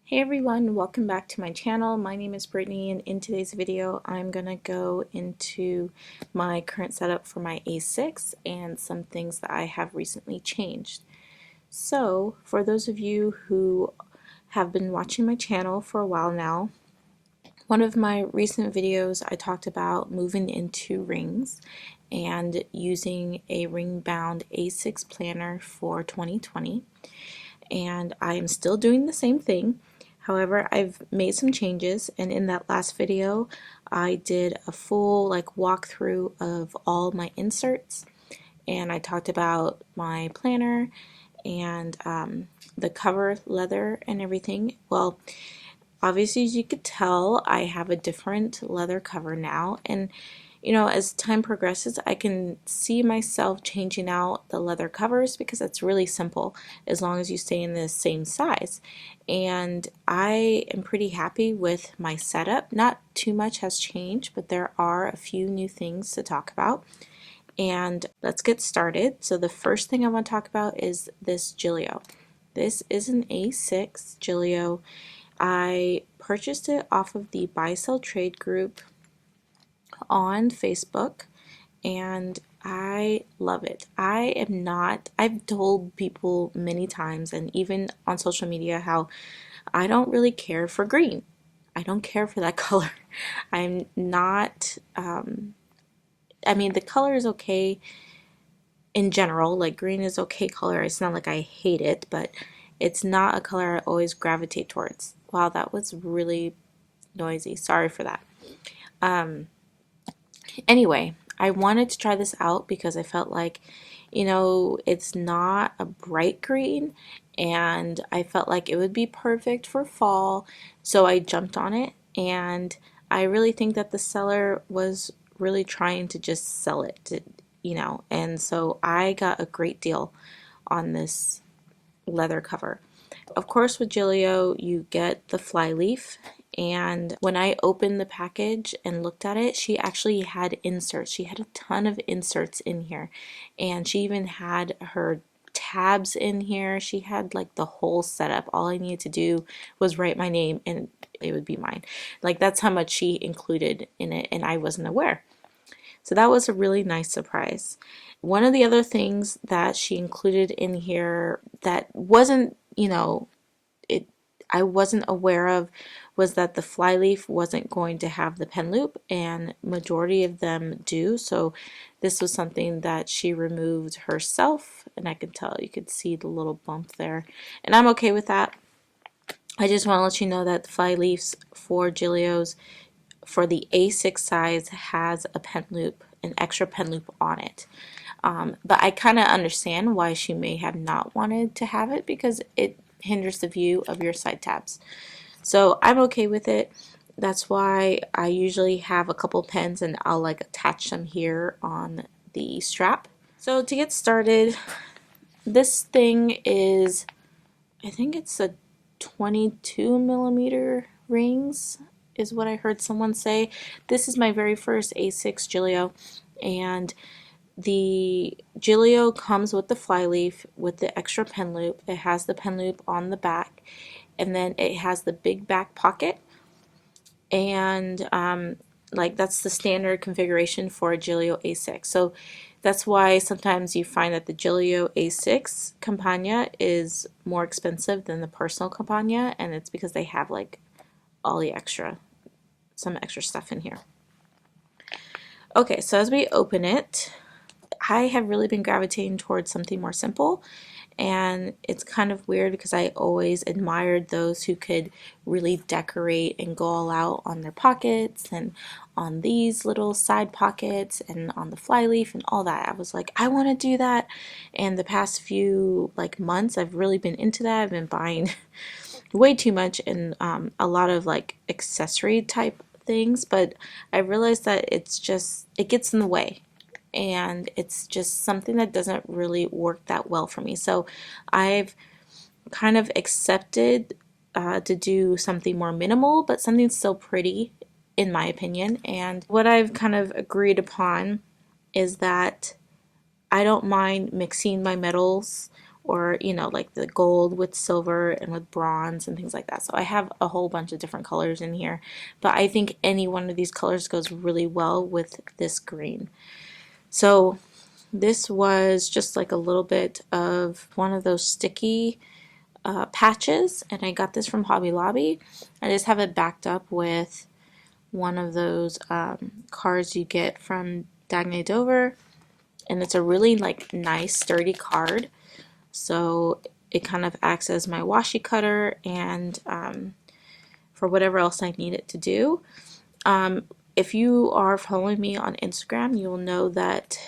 Hey everyone, welcome back to my channel. My name is Brittany, and in today's video I'm going to go into my current setup for my A6 and some things that I have recently changed. So for those of you who have been watching my channel for a while now, one of my recent videos I talked about moving into rings and using a ring bound A6 planner for 2020, and I am still doing the same thing. However, I've made some changes, and in that last video I did a full walkthrough of all my inserts, and I talked about my planner and the cover leather and everything. Well, obviously, as you could tell, I have a different leather cover now, and as time progresses, I can see myself changing out the leather covers because it's really simple as long as you stay in the same size. And I am pretty happy with my setup. Not too much has changed, but there are a few new things to talk about. And let's get started. So the first thing I want to talk about is this Giglio. This is an A6 Giglio. I purchased it off of the Buy Sell Trade group on Facebook, and I love it. I've told people many times, and even on social media, how I don't really care for green. I don't care for that color. I'm not, I mean, the color is okay in general, like green is okay color. It's not like I hate it, but it's not a color I always gravitate towards. Wow, that was really noisy. Sorry for that. Anyway, I wanted to try this out because I felt like, it's not a bright green, and I felt like it would be perfect for fall. So I jumped on it, and I really think that the seller was really trying to just sell it, and so I got a great deal on this leather cover. Of course, with Giglio, you get the flyleaf, and when I opened the package and looked at it, she actually had inserts. She had a ton of inserts in here, and she even had her tabs in here. She had like the whole setup. All I needed to do was write my name and it would be mine. Like, that's how much she included in it, and I wasn't aware. So that was a really nice surprise. One of the other things that she included in here that wasn't, it I wasn't aware of was that the flyleaf wasn't going to have the pen loop, and majority of them do. So this was something that she removed herself, and I could tell, you could see the little bump there, and I'm okay with that. I just want to let you know that the flyleafs for Giglios for the A6 size has a pen loop, an extra pen loop on it. But I kind of understand why she may have not wanted to have it, because it hinders the view of your side tabs. So I'm okay with it. That's why I usually have a couple pens, and I'll like attach them here on the strap. So to get started, this thing is, I think it's a 22 millimeter rings is what I heard someone say. This is my very first A6 Giglio, and the Giglio comes with the flyleaf with the extra pen loop. It has the pen loop on the back, and then it has the big back pocket, and like that's the standard configuration for a Giglio A6. So that's why sometimes you find that the Giglio A6 Compagna is more expensive than the personal Compagna, and it's because they have like all the some extra stuff in here. Okay, so as we open it, I have really been gravitating towards something more simple, and it's kind of weird because I always admired those who could really decorate and go all out on their pockets and on these little side pockets and on the flyleaf and all that. I was like, I want to do that, and the past few months I've really been into that. I've been buying way too much and a lot of accessory type things, but I realized that it gets in the way, and it's just something that doesn't really work that well for me. So I've kind of accepted to do something more minimal, but something still pretty, in my opinion. And what I've kind of agreed upon is that I don't mind mixing my metals or you know, like the gold with silver and with bronze and things like that. So I have a whole bunch of different colors in here, but I think any one of these colors goes really well with this green. So this was just like a little bit of one of those sticky patches, and I got this from Hobby Lobby. I just have it backed up with one of those cards you get from Dagne Dover, and it's a really like nice sturdy card, so it kind of acts as my washi cutter and for whatever else I need it to do. If you are following me on Instagram, you will know that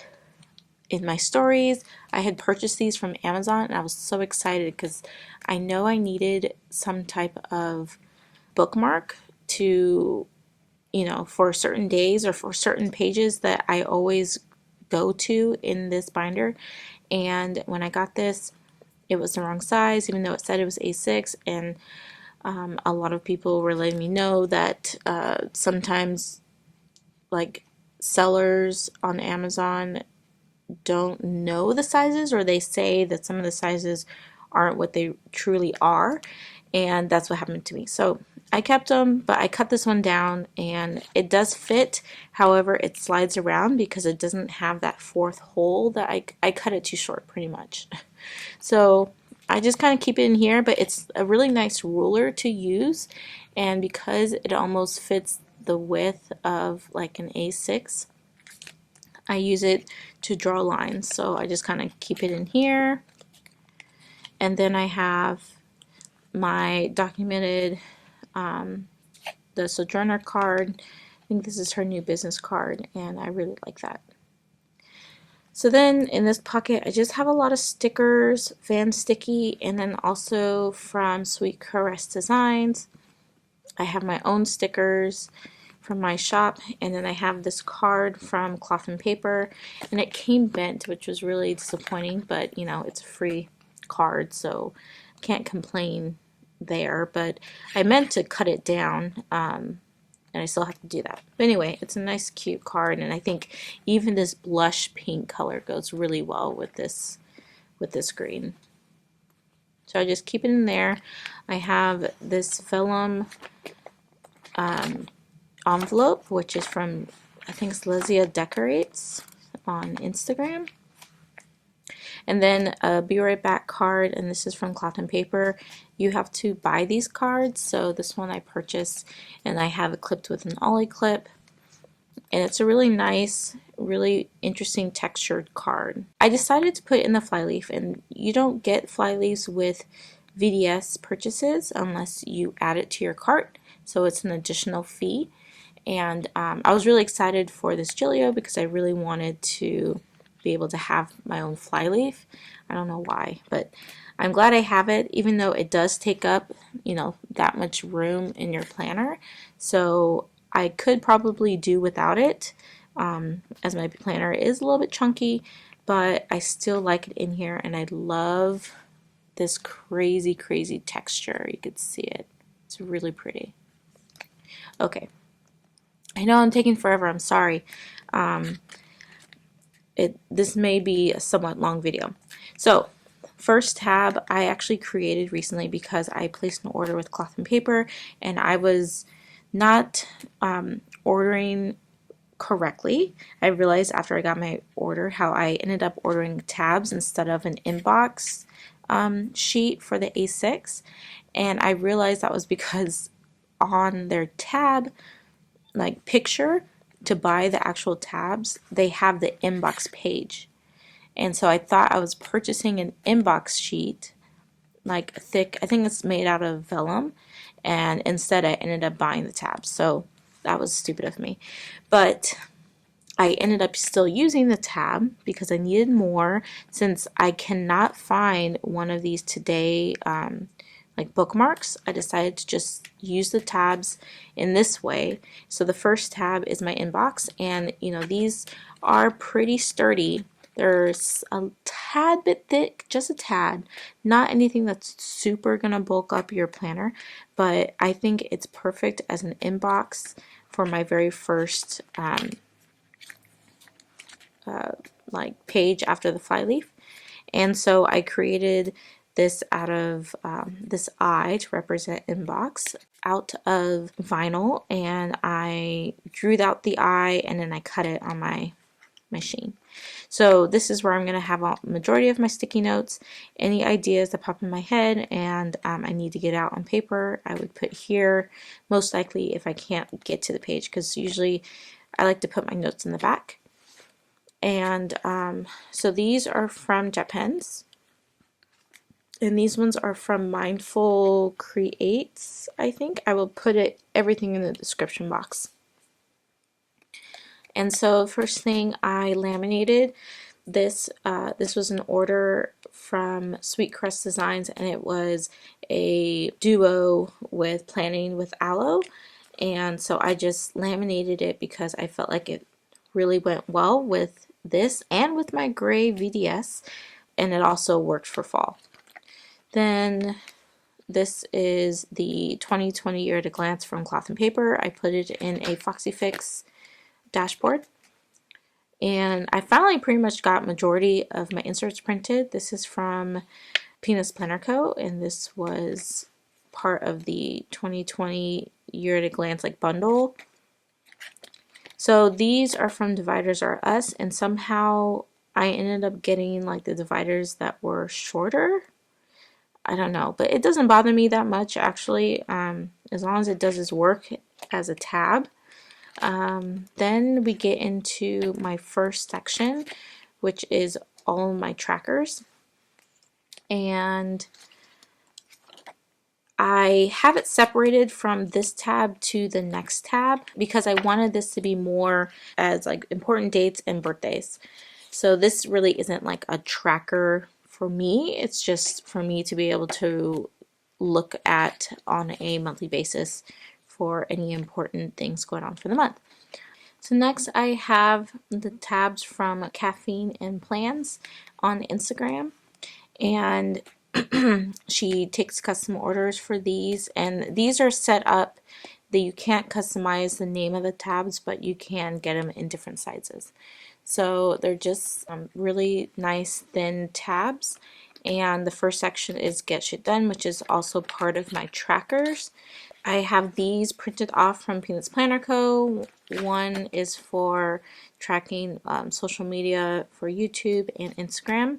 in my stories I had purchased these from Amazon, and I was so excited because I know I needed some type of bookmark to, you know, for certain days or for certain pages that I always go to in this binder. And when I got this, it was the wrong size, even though it said it was A6. And a lot of people were letting me know that sometimes, like, sellers on Amazon don't know the sizes, or they say that some of the sizes aren't what they truly are, and that's what happened to me. So I kept them, but I cut this one down and it does fit. However, it slides around because it doesn't have that fourth hole that I cut it too short pretty much. So I just kind of keep it in here, but it's a really nice ruler to use, and because it almost fits the width of like an A6, I use it to draw lines. So I just kind of keep it in here. And then I have my documented, the Sojourner card. I think this is her new business card, and I really like that. So then in this pocket, I just have a lot of stickers, Van Sticky, and then also from Sweet Caress Designs. I have my own stickers from my shop, and then I have this card from Cloth and Paper, and it came bent, which was really disappointing, but you know, it's a free card, so can't complain there. But I meant to cut it down, and I still have to do that. But anyway, it's a nice cute card, and I think even this blush pink color goes really well with this green. So I just keep it in there. I have this vellum envelope, which is from, I think it's Lesia Decorates on Instagram. And then a Be Right Back card, and this is from Cloth and Paper. You have to buy these cards, so this one I purchased, and I have it clipped with an ollie clip. And it's a really nice, really interesting textured card. I decided to put it in the flyleaf, and you don't get flyleaves with VDS purchases unless you add it to your cart, so it's an additional fee. And I was really excited for this Giglio because I really wanted to be able to have my own flyleaf. I don't know why, but I'm glad I have it, even though it does take up, you know, that much room in your planner. So I could probably do without it, as my planner is a little bit chunky, but I still like it in here, and I love this crazy, crazy texture. You could see it. It's really pretty. Okay. I know I'm taking forever. I'm sorry. This may be a somewhat long video. So, first tab I actually created recently because I placed an order with Cloth and Paper, and I was not ordering correctly. I realized after I got my order how I ended up ordering tabs instead of an inbox sheet for the A6, and I realized that was because on their tab like picture to buy the actual tabs, they have the inbox page. And so I thought I was purchasing an inbox sheet, like thick, I think it's made out of vellum, and instead I ended up buying the tabs. So that was stupid of me. But I ended up still using the tab because I needed more, since I cannot find one of these today like bookmarks. I decided to just use the tabs in this way. So the first tab is my inbox, and you know, these are pretty sturdy. They're a tad bit thick, just a tad, not anything that's super gonna bulk up your planner, but I think it's perfect as an inbox for my very first like page after the flyleaf. And so I created this out of this eye to represent inbox out of vinyl, and I drew out the eye and then I cut it on my machine. So this is where I'm going to have a majority of my sticky notes. Any ideas that pop in my head and I need to get out on paper, I would put here, most likely if I can't get to the page, because usually I like to put my notes in the back. And so these are from Jet Pens. And these ones are from Mindful Creates, I think. I will put everything in the description box. And so first thing, I laminated this. This was an order from Sweet Crust Designs, and it was a duo with Planning with Aloe. And so I just laminated it because I felt like it really went well with this and with my gray VDS, and it also worked for fall. Then this is the 2020 Year at a Glance from Cloth and Paper. I put it in a Foxy Fix dashboard. And I finally pretty much got majority of my inserts printed. This is from Peanuts Planner Co. And this was part of the 2020 Year at a Glance like bundle. So these are from Dividers R Us, and somehow I ended up getting like the dividers that were shorter. I don't know, but it doesn't bother me that much actually, as long as it does its work as a tab. Then we get into my first section, which is all my trackers. And I have it separated from this tab to the next tab because I wanted this to be more as like important dates and birthdays. So this really isn't like a tracker for me. It's just for me to be able to look at on a monthly basis for any important things going on for the month. So next I have the tabs from Caffeine and Plans on Instagram, and she takes custom orders for these, and these are set up that you can't customize the name of the tabs, but you can get them in different sizes. So they're just really nice thin tabs, and the first section is Get Shit Done, which is also part of my trackers. I have these printed off from Peanuts Planner Co. One is for tracking social media for YouTube and Instagram.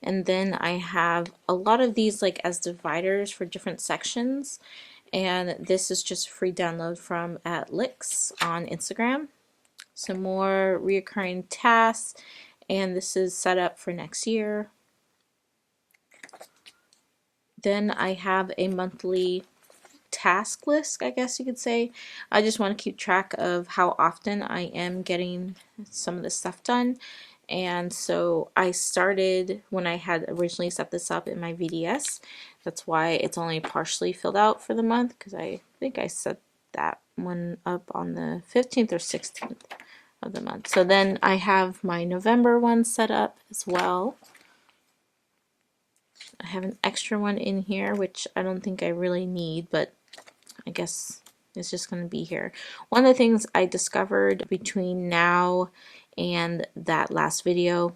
And then I have a lot of these like as dividers for different sections. And this is just a free download from at Licks on Instagram. Some more reoccurring tasks. And this is set up for next year. Then I have a monthly task list, I guess you could say. I just want to keep track of how often I am getting some of this stuff done. And so I started when I had originally set this up in my VDS. That's why it's only partially filled out for the month, because I think I set that one up on the 15th or 16th of the month. So then I have my November one set up as well. I have an extra one in here, which I don't think I really need, but I guess it's just going to be here. One of the things I discovered between now and that last video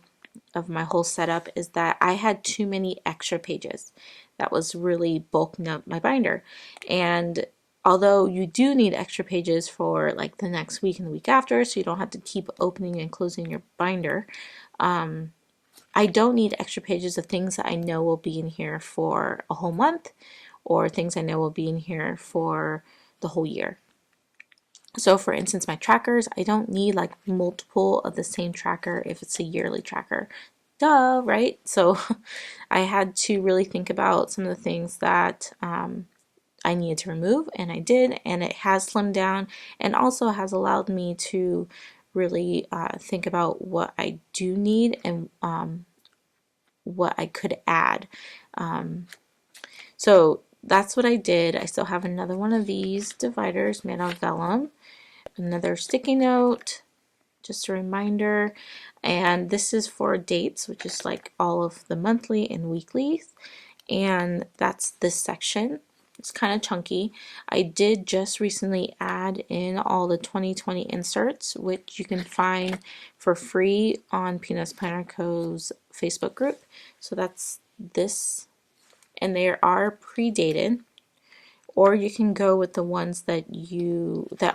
of my whole setup is that I had too many extra pages. That was really bulking up my binder. And although you do need extra pages for like the next week and the week after, so you don't have to keep opening and closing your binder, I don't need extra pages of things that I know will be in here for a whole month, or things I know will be in here for the whole year. So for instance, my trackers, I don't need like multiple of the same tracker if it's a yearly tracker. Duh, right? So I had to really think about some of the things that I needed to remove, and I did, and it has slimmed down and also has allowed me to really think about what I do need and what I could add. So that's what I did. I still have another one of these dividers made out of vellum, another sticky note, just a reminder, and this is for dates, which is like all of the monthly and weeklies, and that's this section. It's kind of chunky. I did just recently add in all the 2020 inserts, which you can find for free on Peanuts Planner Co.'s Facebook group. So that's this, and they are pre-dated, or you can go with the ones that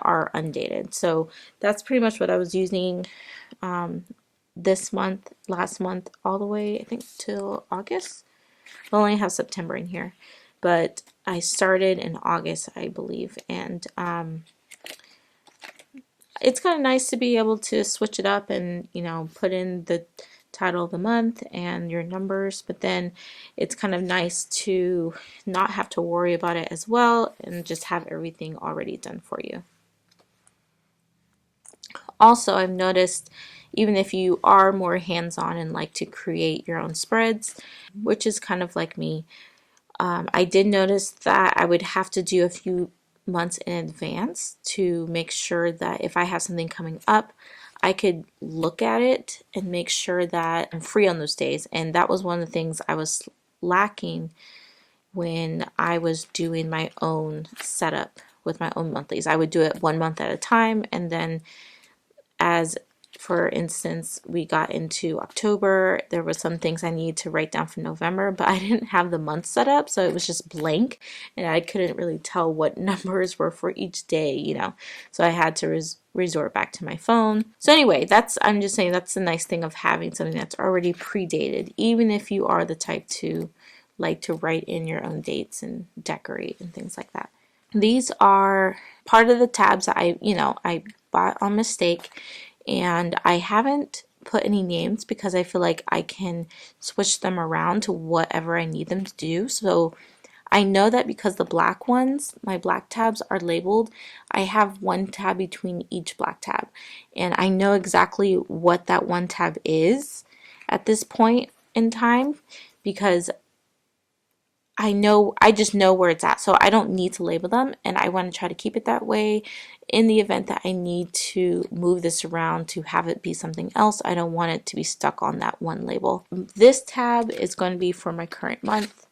are undated. So that's pretty much what I was using this month, last month, all the way I think till August. I only have September in here, but I started in August, I believe, and it's kind of nice to be able to switch it up and, you know, put in the title of the month and your numbers, but then it's kind of nice to not have to worry about it as well and just have everything already done for you. Also, I've noticed even if you are more hands-on and like to create your own spreads, which is kind of like me, I did notice that I would have to do a few months in advance to make sure that if I have something coming up, I could look at it and make sure that I'm free on those days. And that was one of the things I was lacking when I was doing my own setup with my own monthlies. I would do it 1 month at a time, and then as for instance, we got into October, there were some things I needed to write down for November, but I didn't have the month set up, so it was just blank, and I couldn't really tell what numbers were for each day, you know. So I had to resort back to my phone. So anyway, I'm just saying that's the nice thing of having something that's already pre-dated, even if you are the type to like to write in your own dates and decorate and things like that. These are part of the tabs that I bought on mistake, and I haven't put any names because I feel like I can switch them around to whatever I need them to do. So I know that because the black ones, my black tabs are labeled, I have one tab between each black tab, and I know exactly what that one tab is at this point in time because I just know where it's at, so I don't need to label them, and I want to try to keep it that way. In the event that I need to move this around to have it be something else, I don't want it to be stuck on that one label. This tab is going to be for my current month,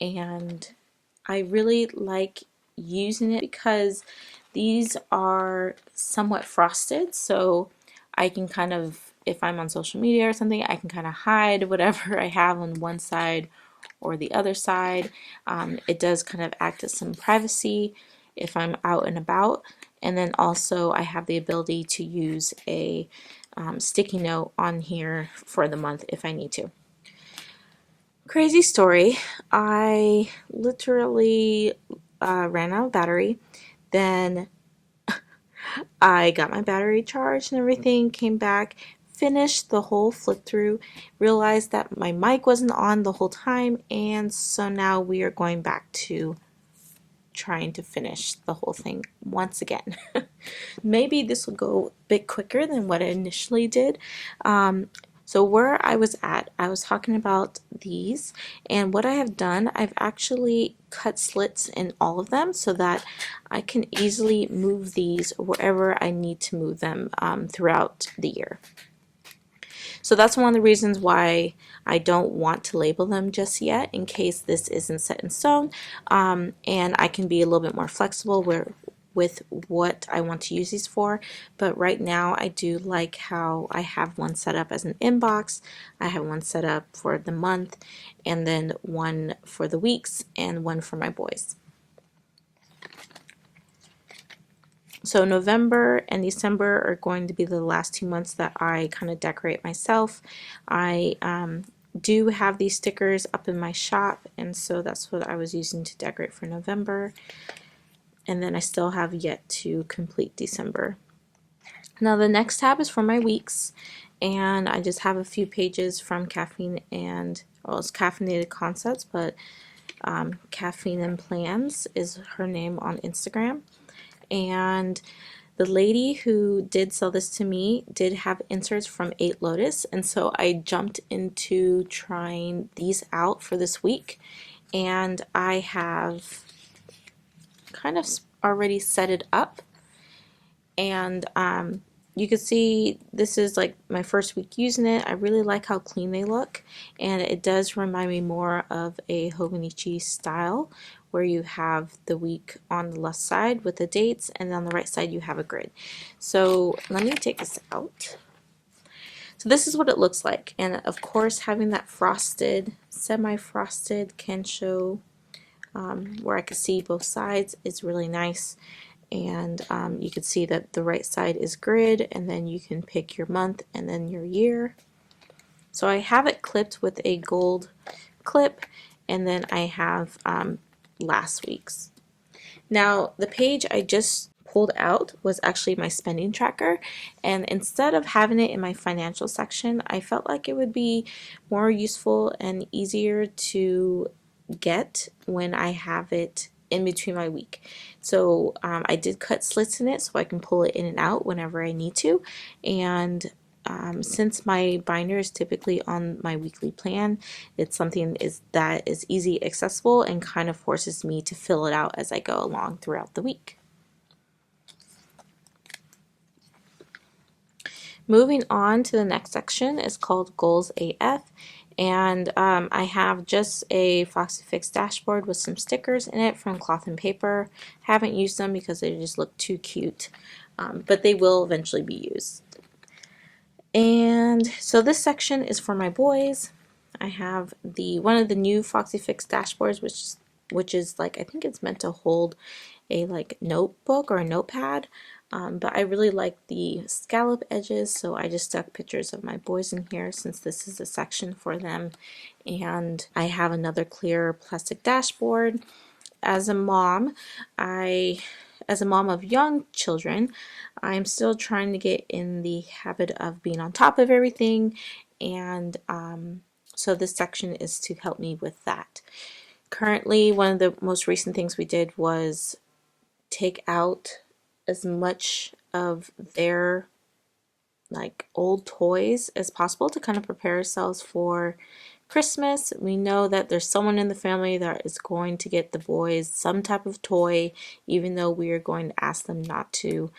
and I really like using it because these are somewhat frosted, so I can kind of, if I'm on social media or something, I can kind of hide whatever I have on one side or the other side. It does kind of act as some privacy if I'm out and about. And then also I have the ability to use a sticky note on here for the month if I need to. Crazy story. I literally ran out of battery. Then I got my battery charged and everything, came back, finished the whole flip through, realized that my mic wasn't on the whole time, and so now we are going back to trying to finish the whole thing once again. Maybe this will go a bit quicker than what I initially did. So where I was at, I was talking about these, and what I have done, I've actually cut slits in all of them so that I can easily move these wherever I need to move them throughout the year. So that's one of the reasons why I don't want to label them just yet, in case this isn't set in stone, and I can be a little bit more flexible with what I want to use these for. But right now I do like how I have one set up as an inbox, I have one set up for the month, and then one for the weeks, and one for my boys. So November and December are going to be the last 2 months that I kind of decorate myself. I do have these stickers up in my shop, and so that's what I was using to decorate for November. And then I still have yet to complete December. Now the next tab is for my weeks, and I just have a few pages from Caffeine and, well, it's Caffeinated Concepts, but Caffeine and Plans is her name on Instagram. And the lady who did sell this to me did have inserts from 8 Lotus, and so I jumped into trying these out for this week, and I have kind of already set it up, and you can see this is like my first week using it. I really like how clean they look, and it does remind me more of a Hobonichi style where you have the week on the left side with the dates, and on the right side you have a grid. So let me take this out. So this is what it looks like, and of course having that frosted, semi-frosted can show where I can see both sides is really nice. And you can see that the right side is grid, and then you can pick your month and then your year. So I have it clipped with a gold clip, and then I have last week's. Now, the page I just pulled out was actually my spending tracker, and instead of having it in my financial section, I felt like it would be more useful and easier to get when I have it in between my week. So I did cut slits in it so I can pull it in and out whenever I need to, and since my binder is typically on my weekly plan, it's something that is easy accessible and kind of forces me to fill it out as I go along throughout the week. Moving on to the next section is called Goals AF, and I have just a Foxy Fix dashboard with some stickers in it from Cloth and Paper. Haven't used them because they just look too cute, but they will eventually be used. And so this section is for my boys. I have one of the new Foxy Fix dashboards, which is like, I think it's meant to hold a like notebook or a notepad, but I really like the scallop edges, so I just stuck pictures of my boys in here since this is a section for them. And I have another clear plastic dashboard. As a mom, as a mom of young children, I'm still trying to get in the habit of being on top of everything, and so this section is to help me with that. Currently, one of the most recent things we did was take out as much of their like old toys as possible to kind of prepare ourselves for Christmas. We know that there's someone in the family that is going to get the boys some type of toy, even though we are going to ask them not to.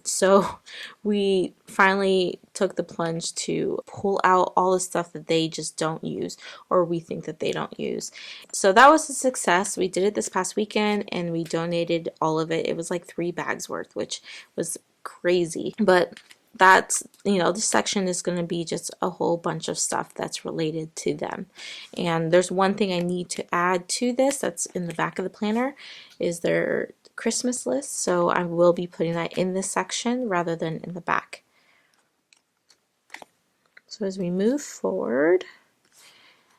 So we finally took the plunge to pull out all the stuff that they just don't use, or we think that they don't use. So that was a success. We did it this past weekend and we donated all of it. It was like 3 bags worth, which was crazy. But that's, this section is going to be just a whole bunch of stuff that's related to them. And there's one thing I need to add to this that's in the back of the planner is their Christmas list. So I will be putting that in this section rather than in the back. So as we move forward,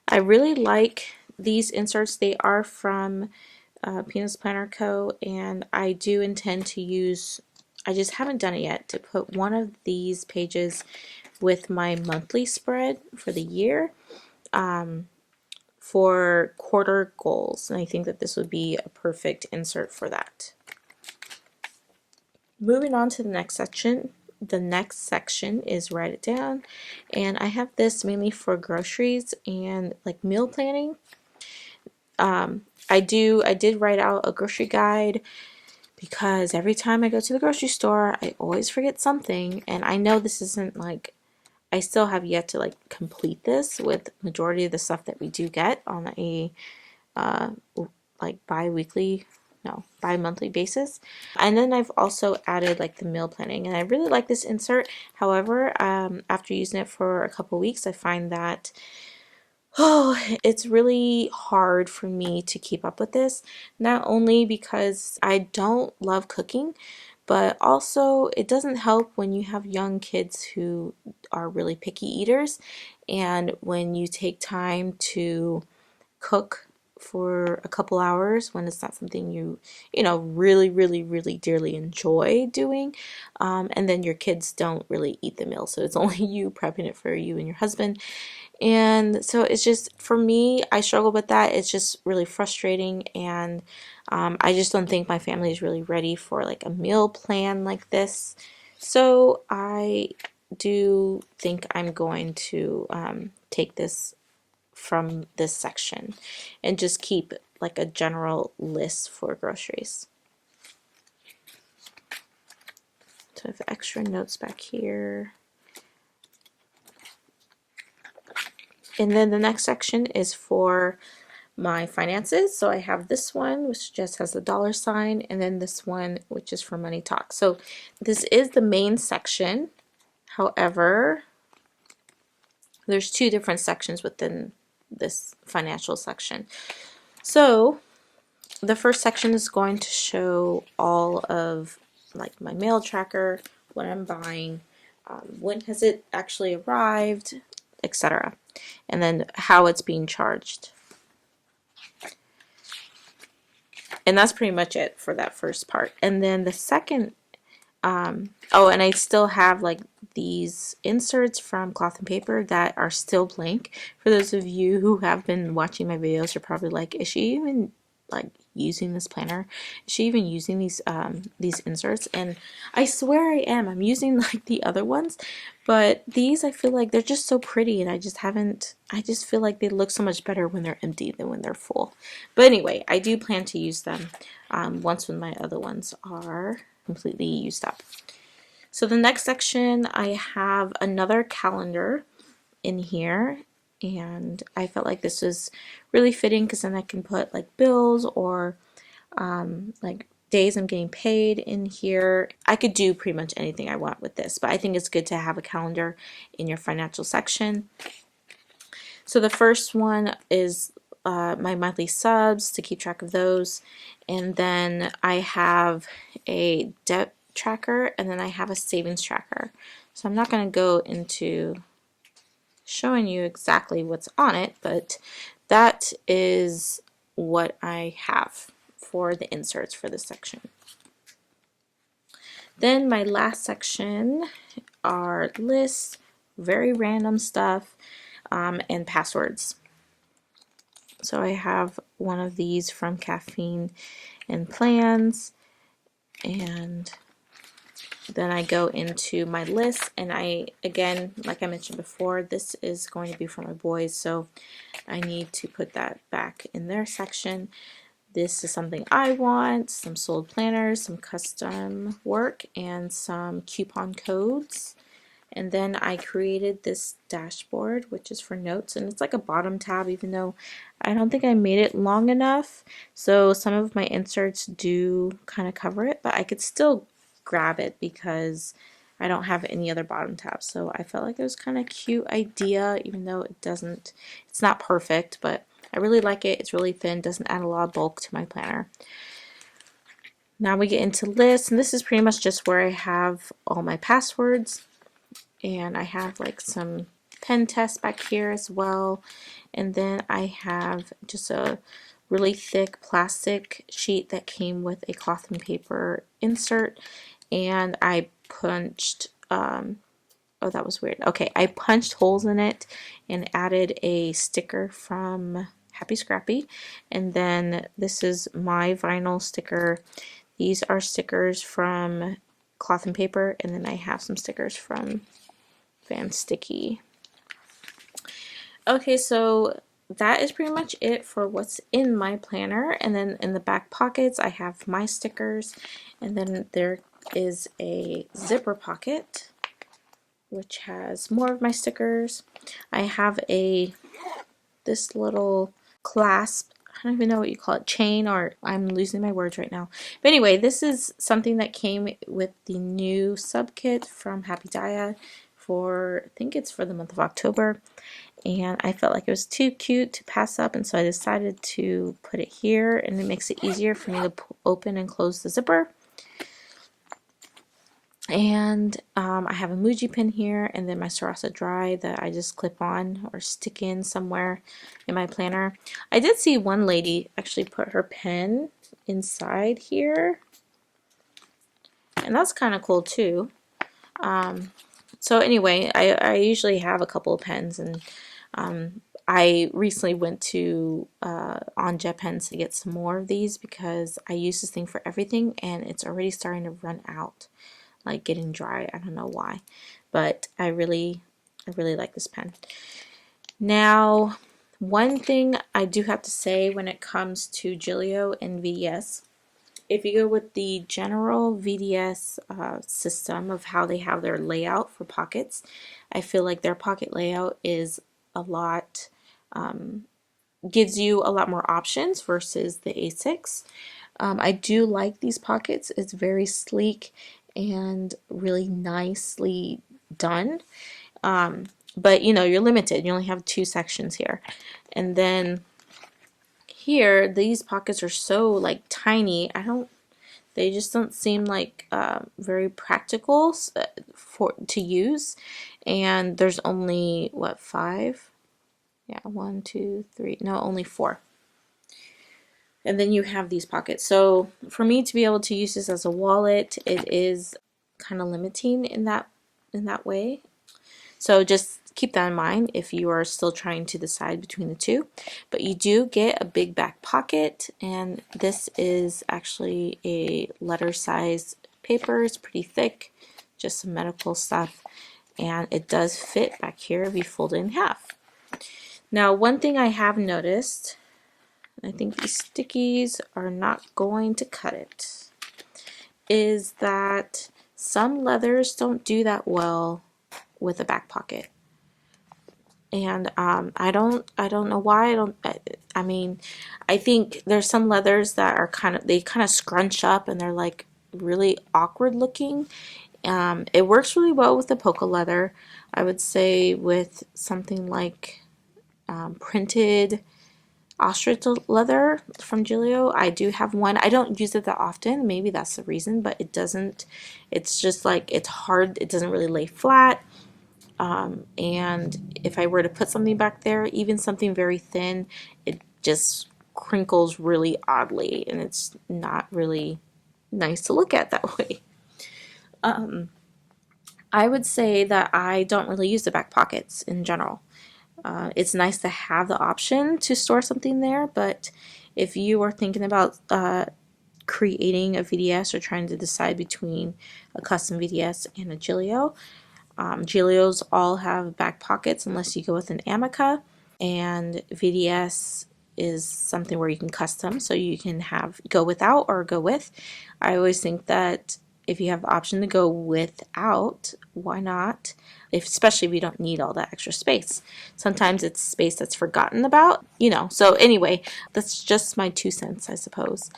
I really like these inserts. They are from Peanuts Planner Co. and I do intend to use, I just haven't done it yet, to put one of these pages with my monthly spread for the year for quarter goals, and I think that this would be a perfect insert for that. Moving on to the next section. The next section is Write It Down, and I have this mainly for groceries and like meal planning. I did write out a grocery guide because every time I go to the grocery store I always forget something, and I know this isn't like, I still have yet to like complete this with majority of the stuff that we do get on a like bi-monthly basis. And then I've also added like the meal planning, and I really like this insert. However, after using it for a couple weeks, I find that it's really hard for me to keep up with this, not only because I don't love cooking, but also it doesn't help when you have young kids who are really picky eaters, and when you take time to cook for a couple hours when it's not something you really dearly enjoy doing, and then your kids don't really eat the meal, so it's only you prepping it for you and your husband. And so it's just, for me, I struggle with that. It's just really frustrating, and I just don't think my family is really ready for like a meal plan like this. So I do think I'm going to take this from this section and just keep like a general list for groceries. So I have extra notes back here. And then the next section is for my finances. So I have this one, which just has the dollar sign, and then this one, which is for money talk. So this is the main section. However, there's two different sections within this financial section. So the first section is going to show all of like my mail tracker, what I'm buying, when has it actually arrived, etc. And then how it's being charged. And that's pretty much it for that first part. And then the second, oh, and I still have like these inserts from Cloth and Paper that are still blank. For those of you who have been watching my videos, you're probably like, is she even like using this planner? Is she even using these inserts? And I swear I am. I'm using like the other ones, but these I feel like they're just so pretty, and I just feel like they look so much better when they're empty than when they're full. But anyway, I do plan to use them once when my other ones are completely used up. So the next section, I have another calendar in here, and I felt like this was really fitting because then I can put like bills or like days I'm getting paid in here. I could do pretty much anything I want with this, but I think it's good to have a calendar in your financial section. So the first one is my monthly subs, to keep track of those, and then I have a debt tracker, and then I have a savings tracker. So I'm not going to go into showing you exactly what's on it, but that is what I have for the inserts for this section. Then my last section are lists, very random stuff, and passwords. So I have one of these from Caffeine and Plans, and then I go into my list, and I, again, like I mentioned before, this is going to be for my boys, so I need to put that back in their section. This is something I want, some sold planners, some custom work, and some coupon codes. And then I created this dashboard, which is for notes, and it's like a bottom tab, even though I don't think I made it long enough. So some of my inserts do kind of cover it, but I could still grab it because I don't have any other bottom tabs. So I felt like it was kind of cute idea, even though it's not perfect, but I really like it. It's really thin, doesn't add a lot of bulk to my planner. Now we get into lists, and this is pretty much just where I have all my passwords. And I have like some pen tests back here as well. And then I have just a really thick plastic sheet that came with a Cloth and Paper insert. And I punched, oh, that was weird. Okay, I punched holes in it and added a sticker from Happy Scrappy. And then this is my vinyl sticker. These are stickers from Cloth and Paper, and then I have some stickers from Fan Sticky. Okay, so that is pretty much it for what's in my planner. And then in the back pockets, I have my stickers, and then there is a zipper pocket which has more of my stickers. I have this little clasp, I don't even know what you call it, chain, or I'm losing my words right now. But anyway, this is something that came with the new sub kit from Happy Dia for, I think it's for the month of October, and I felt like it was too cute to pass up, and so I decided to put it here, and it makes it easier for me to open and close the zipper. And I have a Muji pin here, and then my Sarasa Dry that I just clip on or stick in somewhere in my planner. I did see one lady actually put her pen inside here, and that's kind of cool too. So anyway, I usually have a couple of pens, and I recently went to on JetPens to get some more of these because I use this thing for everything, and it's already starting to run out, like getting dry. I don't know why, but I really like this pen. Now, one thing I do have to say when it comes to Giglio and VDS, if you go with the general VDS system of how they have their layout for pockets, I feel like their pocket layout is a lot gives you a lot more options versus the A6. I do like these pockets. It's very sleek and really nicely done. But you know, you're limited. You only have two sections here. And then here, these pockets are so like tiny. They just don't seem like very practical for to use. And there's only what, five? Yeah, one, two, three. No, only four. And then you have these pockets. So for me to be able to use this as a wallet, it is kind of limiting in that way. So just keep that in mind if you are still trying to decide between the two. But you do get a big back pocket, and this is actually a letter size paper. It's pretty thick, just some medical stuff, and it does fit back here if you fold it in half. Now, one thing I have noticed, I think these stickies are not going to cut it, is that some leathers don't do that well with a back pocket. And I don't know why. I mean, I think there's some leathers that are they kind of scrunch up and they're like really awkward looking. It works really well with the polka leather. I would say with something like printed ostrich leather from Giglio. I do have one. I don't use it that often. Maybe that's the reason, but it doesn't. It's just like it's hard. It doesn't really lay flat. And if I were to put something back there, even something very thin, it just crinkles really oddly, and it's not really nice to look at that way. I would say that I don't really use the back pockets in general. It's nice to have the option to store something there, but if you are thinking about creating a VDS or trying to decide between a custom VDS and a Giglio, Giglios all have back pockets unless you go with an Amica, and VDS is something where you can custom, so you can go without or go with. I always think that if you have the option to go without, why not? Especially if you don't need all that extra space. Sometimes it's space that's forgotten about, you know. So anyway, that's just my 2 cents, I suppose.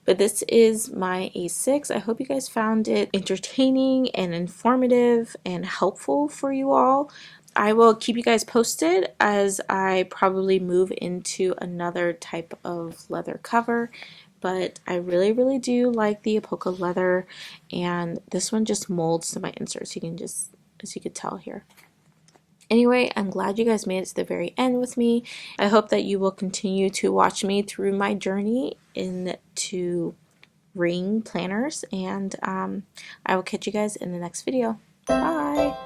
But this is my A6. I hope you guys found it entertaining and informative and helpful for you all. I will keep you guys posted as I probably move into another type of leather cover. But I really, really do like the Apoca leather, and this one just molds to my inserts. You can just, as you could tell here. Anyway, I'm glad you guys made it to the very end with me. I hope that you will continue to watch me through my journey into ring planners, and I will catch you guys in the next video. Bye!